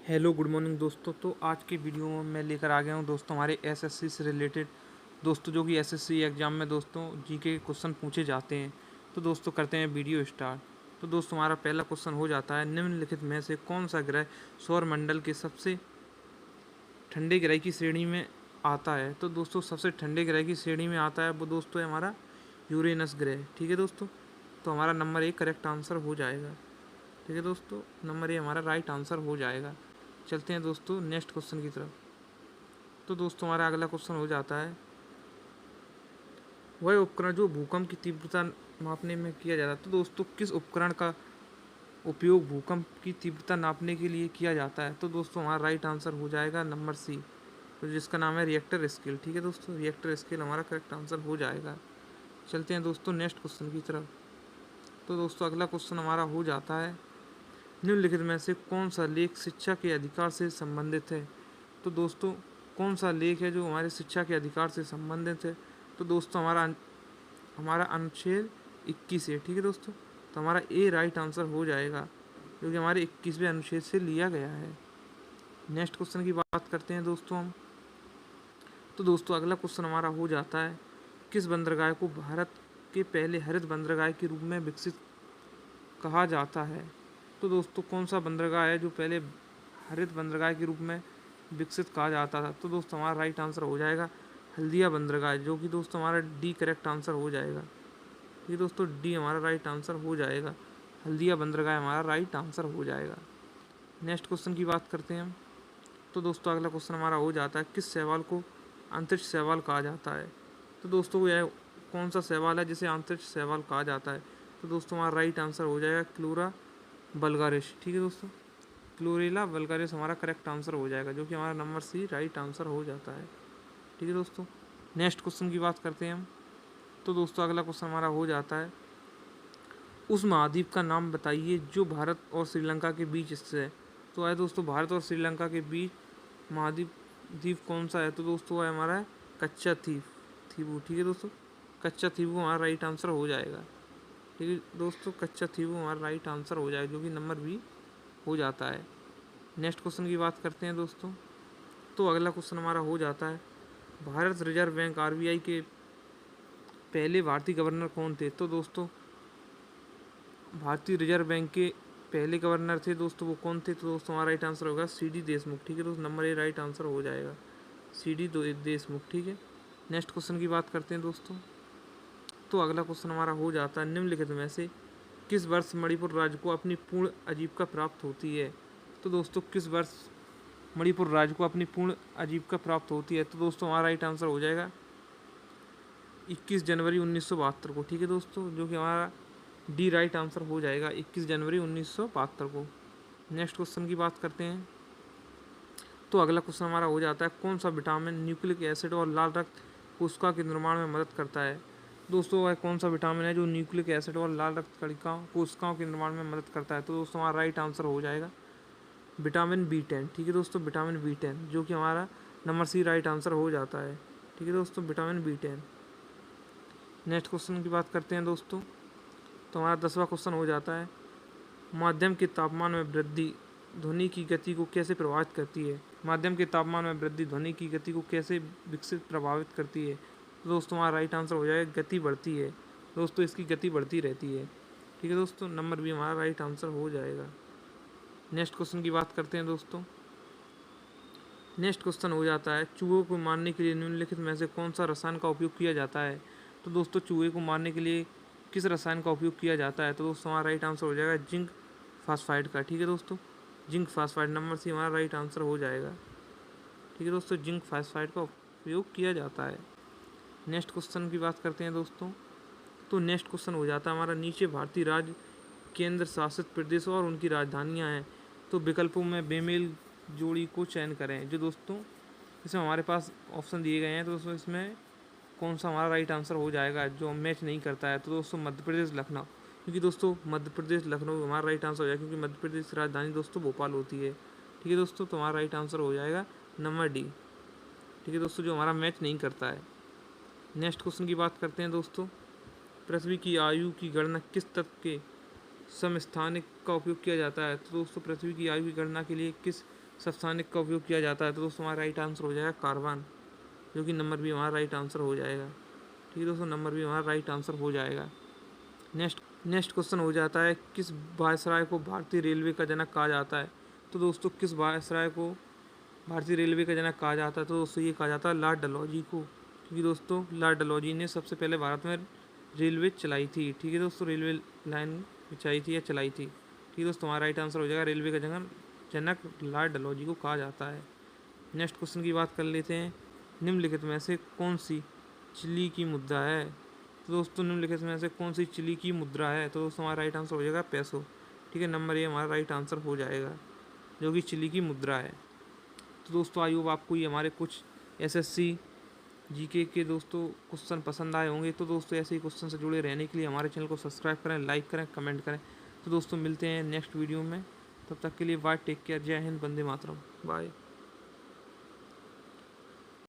Hello good morning दोस्तों। तो आज के वीडियो में मैं लेकर आ गया हूँ दोस्तों हमारे एसएससी से रिलेटेड दोस्तों, जो कि एसएससी एग्ज़ाम में दोस्तों जीके के क्वेश्चन पूछे जाते हैं। तो दोस्तों करते हैं वीडियो स्टार्ट। तो दोस्तों हमारा पहला क्वेश्चन हो जाता है, निम्नलिखित में से कौन सा ग्रह सौरमंडल के सबसे ठंडे ग्रह की श्रेणी में आता है। तो दोस्तों सबसे ठंडे ग्रह की श्रेणी में आता है वो दोस्तों है हमारा यूरेनस ग्रह। ठीक है दोस्तों, तो हमारा नंबर 1 करेक्ट आंसर हो जाएगा। ठीक है दोस्तों, नंबर 1 हमारा राइट आंसर हो जाएगा। चलते हैं दोस्तों नेक्स्ट क्वेश्चन की तरफ। तो दोस्तों हमारा अगला क्वेश्चन हो जाता है, वह उपकरण जो भूकंप की तीव्रता मापने में किया जाता है। तो दोस्तों किस उपकरण का उपयोग भूकंप की तीव्रता नापने के लिए किया जाता है। तो दोस्तों हमारा राइट आंसर हो जाएगा नंबर सी, तो जिसका नाम है रिएक्टर स्केल। ठीक है दोस्तों, रिएक्टर स्केल हमारा करेक्ट आंसर हो जाएगा। चलते हैं दोस्तों नेक्स्ट क्वेश्चन की तरफ। तो दोस्तों अगला क्वेश्चन हमारा हो जाता है, निम्नलिखित में से कौन सा लेख शिक्षा के अधिकार से संबंधित है। तो दोस्तों कौन सा लेख है जो हमारे शिक्षा के अधिकार से संबंधित है। तो दोस्तों हमारा अनुच्छेद 21 है। ठीक है दोस्तों, तो हमारा ए राइट आंसर हो जाएगा, जो कि हमारे 21वें अनुच्छेद से लिया गया है। नेक्स्ट क्वेश्चन की बात करते हैं दोस्तों हम। तो दोस्तों अगला क्वेश्चन हमारा हो जाता है, किस बंदरगाह को भारत के पहले हरित बंदरगाह के रूप में विकसित कहा जाता है। तो दोस्तों कौन सा बंदरगाह है जो पहले हरित बंदरगाह के रूप में विकसित कहा जाता था। तो दोस्तों हमारा राइट आंसर हो जाएगा हल्दिया बंदरगाह, जो कि दोस्तों हमारा डी करेक्ट आंसर हो जाएगा। ये दोस्तों डी हमारा राइट आंसर हो जाएगा, हल्दिया बंदरगाह हमारा राइट आंसर हो जाएगा। नेक्स्ट क्वेश्चन की बात करते हैं हम। तो दोस्तों अगला क्वेश्चन हमारा हो जाता है, किस शैवाल को अंतरिक्ष शैवाल कहा जाता है। तो दोस्तों यह कौन सा शैवाल है जिसे अंतरिक्ष शैवाल कहा जाता है। तो दोस्तों हमारा राइट आंसर हो जाएगा क्लोरा वल्गारिस। ठीक है दोस्तों, क्लोरेला वल्गारिस हमारा करेक्ट आंसर हो जाएगा, जो कि हमारा नंबर सी राइट आंसर हो जाता है। ठीक है दोस्तों, नेक्स्ट क्वेश्चन की बात करते हैं हम। तो दोस्तों अगला क्वेश्चन हमारा हो जाता है, उस महाद्वीप का नाम बताइए जो भारत और श्रीलंका के बीच स्थित है। तो है दोस्तों भारत और श्रीलंका के बीच महाद्वीप द्वीप कौन सा है। तो दोस्तों है हमारा कच्चा थीवू। ठीक है दोस्तों, कच्चा थीवू हमारा राइट आंसर हो जाएगा। ठीक है दोस्तों, कच्चा थीवू हमारा राइट आंसर हो जाएगा, जो कि नंबर बी हो जाता है। नेक्स्ट क्वेश्चन की बात करते हैं दोस्तों। तो अगला क्वेश्चन हमारा हो जाता है, भारत रिजर्व बैंक आरबीआई के पहले भारतीय गवर्नर कौन थे। तो दोस्तों भारतीय रिजर्व बैंक के पहले गवर्नर थे दोस्तों, वो कौन थे। तो दोस्तों हमारा राइट आंसर होगा सीडी देशमुख। ठीक है दोस्तों, नंबर ए राइट आंसर हो जाएगा, सीडी देशमुख। ठीक है, नेक्स्ट क्वेश्चन की बात करते हैं दोस्तों। तो अगला क्वेश्चन हमारा हो जाता है, निम्नलिखित में से किस वर्ष मणिपुर राज्य को अपनी पूर्ण आजीविका प्राप्त होती है। तो दोस्तों किस वर्ष मणिपुर राज्य को अपनी पूर्ण आजीविका प्राप्त होती है। तो दोस्तों हमारा राइट आंसर हो जाएगा 21 जनवरी 1972 को। ठीक है दोस्तों, जो कि हमारा डी राइट आंसर हो जाएगा 21 जनवरी 1972 को। नेक्स्ट क्वेश्चन की बात करते हैं। तो अगला क्वेश्चन हमारा हो जाता है, कौन सा विटामिन न्यूक्लिक एसिड और लाल रक्त कोशिका के निर्माण में मदद करता है। दोस्तों वह कौन सा विटामिन है जो न्यूक्लिक एसिड और लाल रक्त कणिकाओं कोशिकाओं के निर्माण में मदद करता है। तो दोस्तों हमारा राइट आंसर हो जाएगा विटामिन B10। ठीक है दोस्तों, विटामिन B10, जो कि हमारा नंबर सी राइट आंसर हो जाता है। ठीक है दोस्तों, विटामिन B10। नेक्स्ट क्वेश्चन की बात करते हैं दोस्तों। तो हमारा 10वां क्वेश्चन हो जाता है, माध्यम के तापमान में वृद्धि ध्वनि की गति को कैसे प्रभावित करती है। माध्यम के तापमान में वृद्धि ध्वनि की गति को कैसे विकसित प्रभावित करती है। तो दोस्तों हमारा राइट आंसर हो जाएगा गति बढ़ती है। दोस्तों इसकी गति बढ़ती रहती है। ठीक है दोस्तों, नंबर बी हमारा राइट आंसर हो जाएगा। नेक्स्ट क्वेश्चन की बात करते हैं दोस्तों। नेक्स्ट क्वेश्चन हो जाता है, चूहों को मारने के लिए निम्नलिखित में से कौन सा रसायन का उपयोग किया जाता है। तो दोस्तों चूहे को मारने के लिए किस रसायन का उपयोग किया जाता है। तो दोस्तों हमारा राइट आंसर हो जाएगा जिंक फास्फाइड का। ठीक है दोस्तों, जिंक फास्फाइड, नंबर सी हमारा राइट आंसर हो जाएगा। ठीक है दोस्तों, जिंक फास्फाइड का उपयोग किया जाता है। नेक्स्ट क्वेश्चन की बात करते हैं दोस्तों। तो नेक्स्ट क्वेश्चन हो जाता है हमारा, नीचे भारतीय राज्य केंद्र शासित प्रदेश और उनकी राजधानियाँ हैं, तो विकल्पों में बेमेल जोड़ी को चयन करें। जो दोस्तों इसमें हमारे पास ऑप्शन दिए गए हैं, तो दोस्तों इसमें कौन सा हमारा राइट आंसर हो जाएगा जो मैच नहीं करता है। तो दोस्तों मध्य प्रदेश लखनऊ, क्योंकि दोस्तों मध्य प्रदेश लखनऊ हमारा राइट आंसर हो जाएगा, क्योंकि मध्य प्रदेश की राजधानी दोस्तों भोपाल होती है। ठीक है दोस्तों, तो हमारा राइट आंसर हो जाएगा नंबर डी। ठीक है दोस्तों, जो हमारा मैच नहीं करता है। नेक्स्ट क्वेश्चन की बात करते हैं दोस्तों, पृथ्वी की आयु की गणना किस तत्व के समस्थानिक का उपयोग किया जाता है। तो दोस्तों पृथ्वी की आयु की गणना के लिए किस सब्सथानिक का उपयोग किया जाता है? तो दोस्तों हमारा राइट आंसर हो जाएगा कार्बन, जो कि नंबर भी हमारा राइट आंसर हो जाएगा। ठीक है दोस्तों, नंबर भी हमारा राइट आंसर हो जाएगा। नेक्स्ट क्वेश्चन हो जाता है, किस वायसराय को भारतीय रेलवे का जनक कहा जाता है? तो दोस्तों किस वायसराय को भारतीय रेलवे का जनक कहा जाता है? तो दोस्तों ये कहा जाता है लॉर्ड डलहौजी को, क्योंकि दोस्तों लॉर्ड डलहौजी ने सबसे पहले भारत में रेलवे चलाई थी। ठीक है दोस्तों, रेलवे लाइन बिछाई थी या चलाई थी। ठीक है दोस्तों, हमारा राइट आंसर हो जाएगा रेलवे का जनक लॉर्ड डलहौजी को कहा जाता है। नेक्स्ट क्वेश्चन की बात कर लेते हैं, निम्नलिखित में से कौन सी चिली की मुद्रा है? तो दोस्तों निम्नलिखित में से कौन सी चिली की मुद्रा है? तो दोस्तों हमारा राइट आंसर हो जाएगा पैसो। ठीक है, नंबर ए हमारा राइट आंसर हो जाएगा, जो कि चिली की मुद्रा है। तो दोस्तों आई होप आपको ये हमारे कुछ एसएससी जीके के दोस्तों क्वेश्चन पसंद आए होंगे। तो दोस्तों ऐसे ही क्वेश्चन से जुड़े रहने के लिए हमारे चैनल को सब्सक्राइब करें, लाइक करें, कमेंट करें। तो दोस्तों मिलते हैं नेक्स्ट वीडियो में, तब तक के लिए बाय, टेक केयर, जय हिंद, वंदे मातरम, बाय।